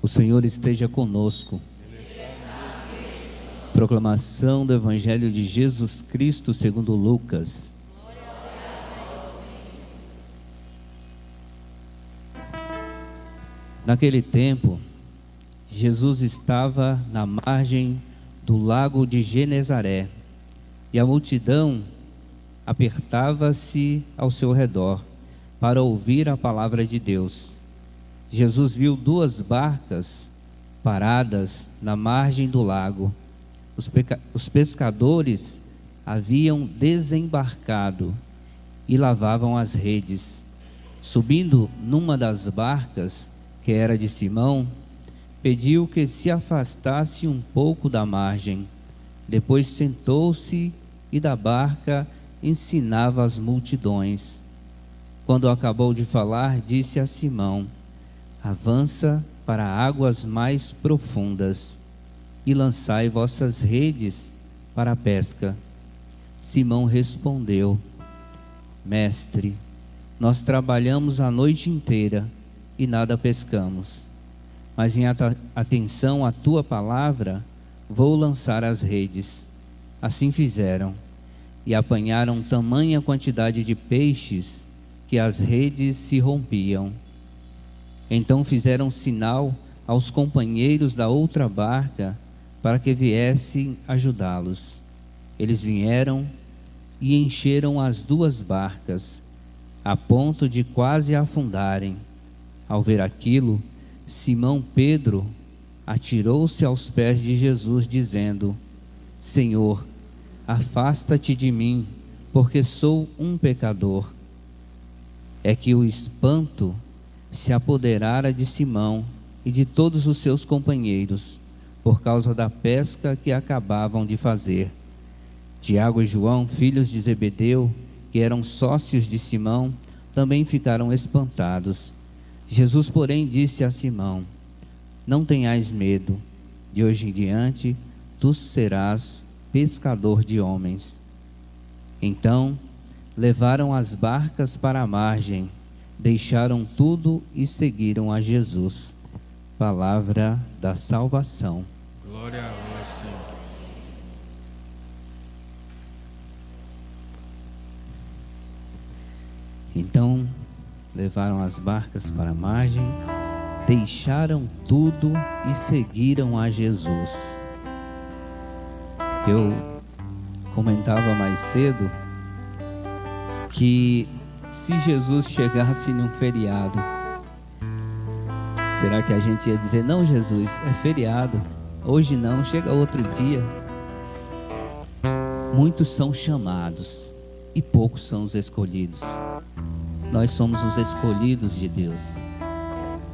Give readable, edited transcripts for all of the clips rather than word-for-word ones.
Senhor esteja conosco. Proclamação do Evangelho de Jesus Cristo segundo Lucas. Naquele tempo, Jesus estava na margem do lago de Genezaré, e a multidão apertava-se ao seu redor para ouvir a palavra de Deus. Jesus viu duas barcas paradas na margem do lago. Os pescadores haviam desembarcado e lavavam as redes. Subindo numa das barcas, que era de Simão, pediu que se afastasse um pouco da margem. Depois sentou-se e da barca ensinava as multidões. Quando acabou de falar, disse a Simão: avança para águas mais profundas e lançai vossas redes para a pesca. Simão respondeu: Mestre, nós trabalhamos a noite inteira e nada pescamos, mas em atenção à tua palavra, vou lançar as redes. Assim fizeram, e apanharam tamanha quantidade de peixes que as redes se rompiam. Então fizeram sinal aos companheiros da outra barca para que viessem ajudá-los. Eles vieram e encheram as duas barcas, a ponto de quase afundarem. Ao ver aquilo, Simão Pedro atirou-se aos pés de Jesus, dizendo: Senhor, afasta-te de mim, porque sou um pecador. É que o espanto se apoderara de Simão e de todos os seus companheiros, por causa da pesca que acabavam de fazer. Tiago e João, filhos de Zebedeu, que eram sócios de Simão, também ficaram espantados. Jesus, porém, disse a Simão: não tenhais medo, de hoje em diante tu serás pescador de homens. Então levaram as barcas para a margem, deixaram tudo e seguiram a Jesus. Palavra da salvação. Glória a vós, Senhor. Então levaram as barcas para a margem, deixaram tudo e seguiram a Jesus. Eu comentava mais cedo que se Jesus chegasse num feriado, será que a gente ia dizer: não, Jesus, é feriado, hoje não, chega outro dia? Muitos são chamados e poucos são os escolhidos. Nós somos os escolhidos de Deus.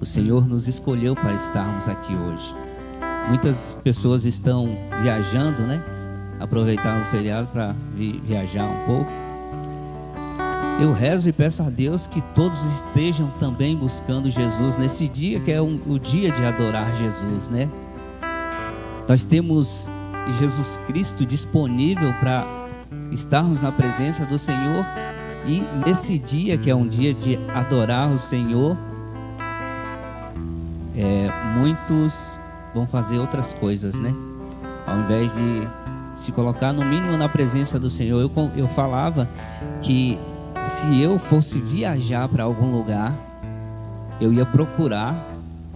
O Senhor nos escolheu para estarmos aqui hoje. Muitas pessoas estão viajando, né? Aproveitaram o feriado para viajar um pouco. Eu rezo e peço a Deus que todos estejam também buscando Jesus nesse dia, que é o dia de adorar Jesus, né? Nós temos Jesus Cristo disponível para estarmos na presença do Senhor, e nesse dia, que é um dia de adorar o Senhor, muitos vão fazer outras coisas, né? Ao invés de se colocar no mínimo na presença do Senhor. Eu falava que se eu fosse viajar para algum lugar, eu ia procurar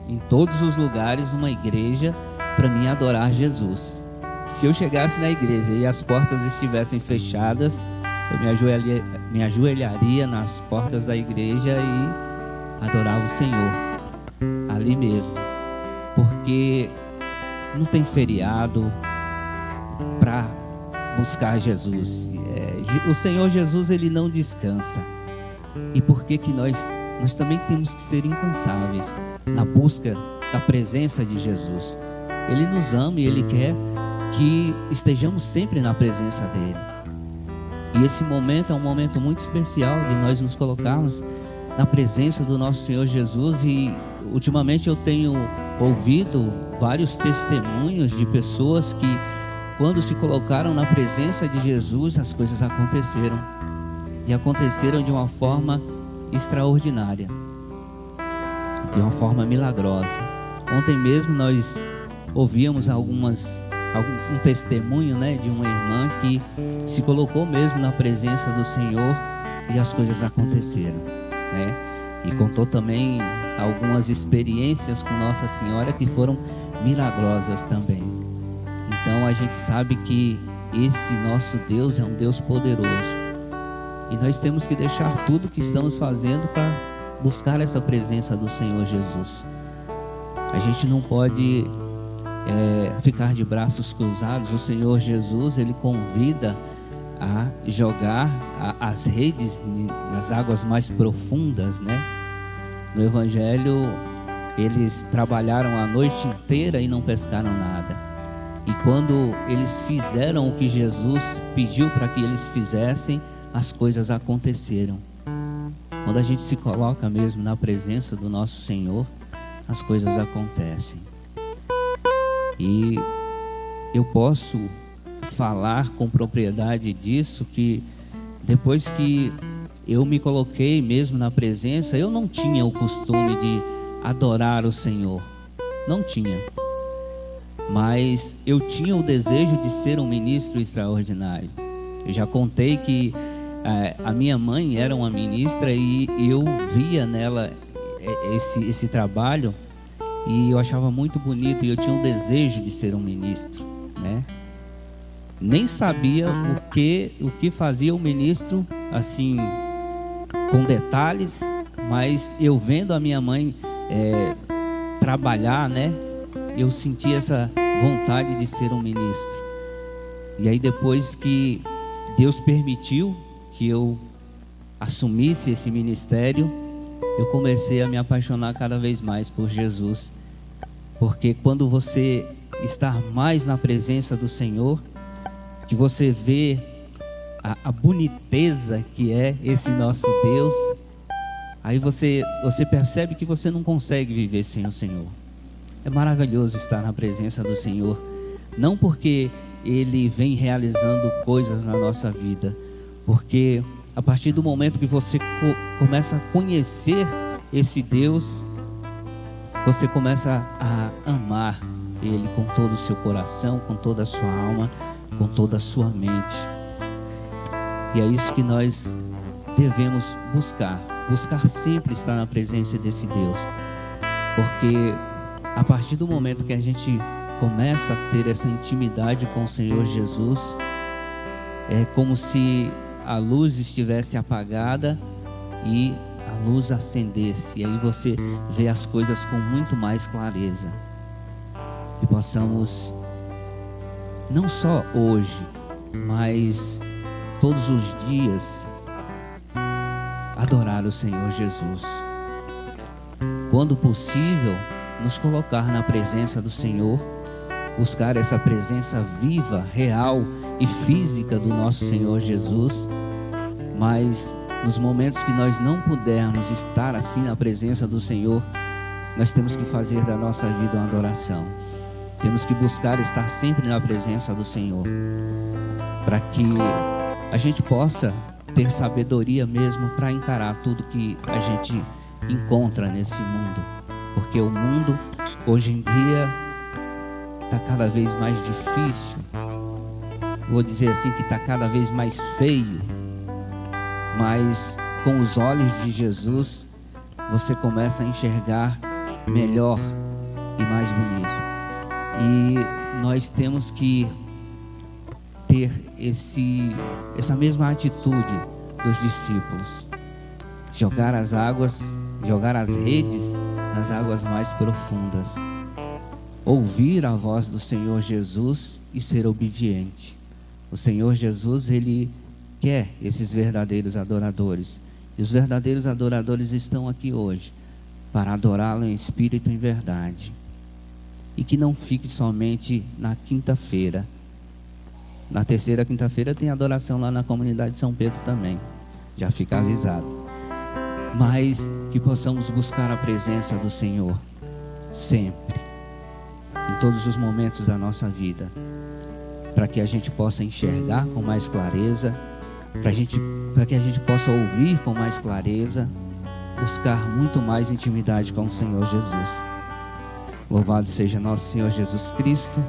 em todos os lugares uma igreja para mim adorar Jesus. Se eu chegasse na igreja e as portas estivessem fechadas, eu me ajoelharia nas portas da igreja e adorava o Senhor ali mesmo, porque não tem feriado para buscar Jesus. O Senhor Jesus, ele não descansa. E por que nós também temos que ser incansáveis na busca da presença de Jesus? Ele nos ama e ele quer que estejamos sempre na presença dele. E esse momento é um momento muito especial de nós nos colocarmos na presença do nosso Senhor Jesus. E ultimamente eu tenho ouvido vários testemunhos de pessoas que, quando se colocaram na presença de Jesus, as coisas aconteceram. E aconteceram de uma forma extraordinária, de uma forma milagrosa. Ontem mesmo nós ouvíamos um testemunho, né, de uma irmã que se colocou mesmo na presença do Senhor e as coisas aconteceram, né? E contou também algumas experiências com Nossa Senhora que foram milagrosas também. Então a gente sabe que esse nosso Deus é um Deus poderoso. E nós temos que deixar tudo que estamos fazendo para buscar essa presença do Senhor Jesus. A gente não pode ficar de braços cruzados. O Senhor Jesus, Ele convida a jogar as redes nas águas mais profundas, né? No Evangelho, eles trabalharam a noite inteira e não pescaram nada. E quando eles fizeram o que Jesus pediu para que eles fizessem, as coisas aconteceram. Quando a gente se coloca mesmo na presença do nosso Senhor, as coisas acontecem. E eu posso falar com propriedade disso, que depois que eu me coloquei mesmo na presença, eu não tinha o costume de adorar o Senhor. Não tinha. Mas eu tinha o desejo de ser um ministro extraordinário. Eu já contei que a minha mãe era uma ministra e eu via nela esse trabalho e eu achava muito bonito e eu tinha o desejo de ser um ministro, né? Nem sabia o que fazia o ministro, assim, com detalhes, mas eu vendo a minha mãe trabalhar, né? Eu senti essa vontade de ser um ministro. E aí depois que Deus permitiu que eu assumisse esse ministério, eu comecei a me apaixonar cada vez mais por Jesus. Porque quando você está mais na presença do Senhor, que você vê a boniteza que é esse nosso Deus, aí você percebe que você não consegue viver sem o Senhor. É maravilhoso estar na presença do Senhor, não porque Ele vem realizando coisas na nossa vida, porque a partir do momento que você começa a conhecer esse Deus, você começa a amar Ele com todo o seu coração, com toda a sua alma, com toda a sua mente. E é isso que nós devemos buscar sempre estar na presença desse Deus, porque a partir do momento que a gente começa a ter essa intimidade com o Senhor Jesus, é como se a luz estivesse apagada e a luz acendesse, e aí você vê as coisas com muito mais clareza. E possamos, não só hoje, mas todos os dias, adorar o Senhor Jesus. Quando possível, nos colocar na presença do Senhor, buscar essa presença viva, real e física do nosso Senhor Jesus. Mas nos momentos que nós não pudermos estar assim na presença do Senhor, nós temos que fazer da nossa vida uma adoração. Temos que buscar estar sempre na presença do Senhor, para que a gente possa ter sabedoria mesmo para encarar tudo que a gente encontra nesse mundo. Porque o mundo, hoje em dia, está cada vez mais difícil. Vou dizer assim que está cada vez mais feio. Mas com os olhos de Jesus, você começa a enxergar melhor e mais bonito. E nós temos que ter essa mesma atitude dos discípulos. Jogar as redes nas águas mais profundas. Ouvir a voz do Senhor Jesus e ser obediente. O Senhor Jesus, Ele quer esses verdadeiros adoradores. E os verdadeiros adoradores estão aqui hoje para adorá-lo em espírito e em verdade. E que não fique somente na quinta-feira. Na terceira quinta-feira tem adoração lá na comunidade de São Pedro também. Já fica avisado. Mas que possamos buscar a presença do Senhor sempre, em todos os momentos da nossa vida, para que a gente possa enxergar com mais clareza, para que a gente possa ouvir com mais clareza, buscar muito mais intimidade com o Senhor Jesus. Louvado seja nosso Senhor Jesus Cristo.